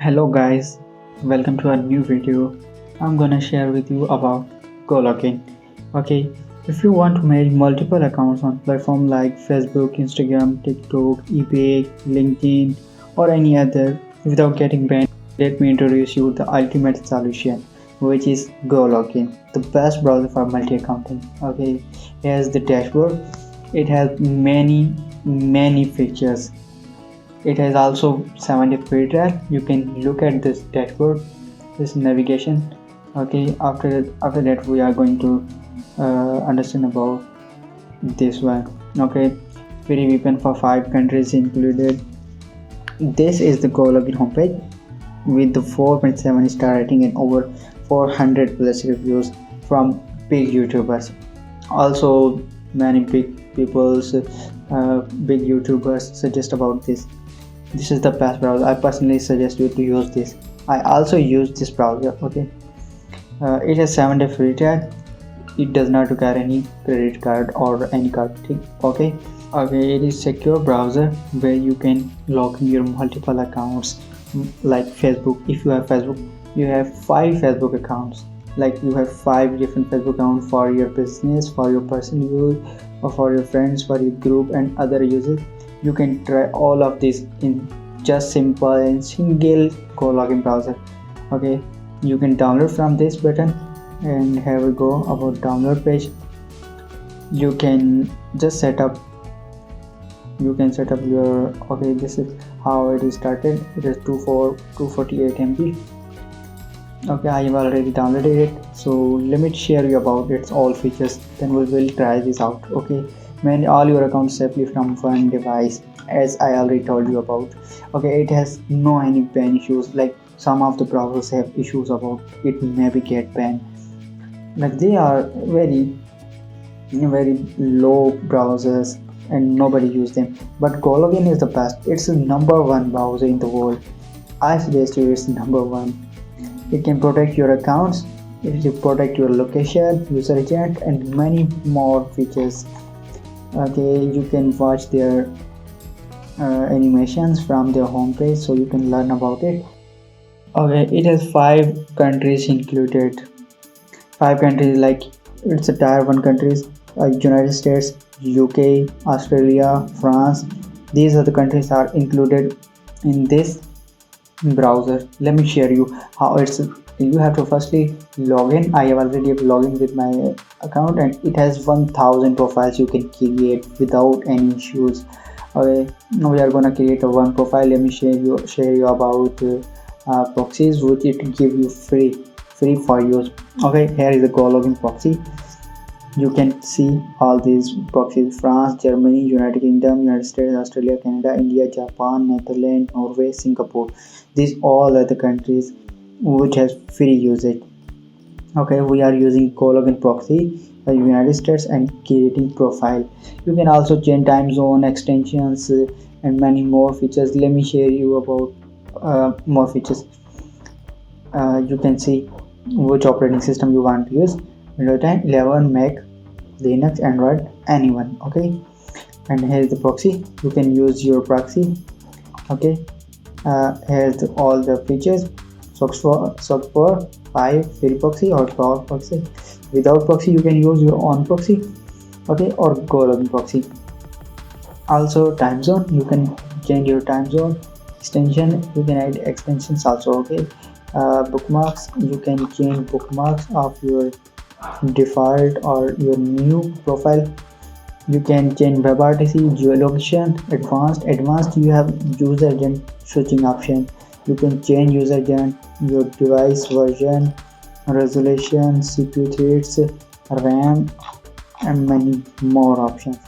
Hello guys, welcome to a new video. I'm gonna share with you about Gologin. Okay, if you want to manage multiple accounts on platforms like Facebook, Instagram, TikTok, eBay, LinkedIn, or any other without getting banned, let me introduce you the ultimate solution, which is Gologin, the best browser for multi-accounting. Okay, here's the dashboard. It has many features. It has also 7-day free trial. You can look at this dashboard, this navigation. Okay, after that we are going to understand about this one. Okay, free VPN for 5 countries included. This is the Gologin homepage with the 4.7 star rating and over 400 plus reviews from big YouTubers. Also, many big big YouTubers suggest about this. This is the best browser. I personally suggest you to use this. I also use this browser. Okay, it has 7-day free trial. It does not require any credit card or any card thing. Okay, it is secure browser where you can log in your multiple accounts like Facebook. If you have Facebook, you have 5 Facebook accounts. Like you have 5 different Facebook accounts for your business, for your personal use, or for your friends, for your group and other users. You can try all of this in just simple and single Gologin browser. Okay, you can download from this button, and here we go about download page. You can just set up your okay, this is how it is started. It is 248 MB. Okay, I have already downloaded it, so let me share you about its all features, then we will try this out. Okay, manage all your accounts safely from one device, as I already told you about. Okay, it has no any ban issues like some of the browsers have issues about it maybe get banned. Like they are very low browsers and nobody use them, but Gologin is the best. It's the #1 browser in the world. I suggest you it's #1. It can protect your accounts, it will protect your location, user agent, and many more features. Okay, you can watch their animations from their homepage, so you can learn about it. Okay, it has 5 countries included. 5 countries, like it's a tier 1 countries: United States, UK, Australia, France. These are the countries are included in this browser. Let me share you how it's. You have to firstly log in. I have already logged in with my account, and it has 1000 profiles you can create without any issues. Okay, now we are gonna create a one profile. Let me share you about proxies, which it give you free for use. Okay, here is the Gologin proxy. You can see all these proxies: France, Germany, United Kingdom, United States, Australia, Canada, India, Japan, Netherlands, Norway, Singapore. These all are the countries which has free usage. Okay, we are using Gologin proxy by United States and creating profile. You can also change time zone, extensions, and many more features. Let me share you about more features. You can see which operating system you want to use: Windows 10, 11, Mac, Linux, Android, anyone. Okay, and here's the proxy. You can use your proxy. Okay, here's all the features: SOC 4, 5, free proxy or power proxy. Without proxy, you can use your own proxy. Okay, or Gologin proxy. Also, time zone. You can change your time zone. Extension. You can add extensions also. Okay. Bookmarks. You can change bookmarks of your default or your new profile. You can change WebRTC, geolocation, advanced. You have user agent switching option. You can change user agent, your device version, resolution, CPU threads, RAM, and many more options.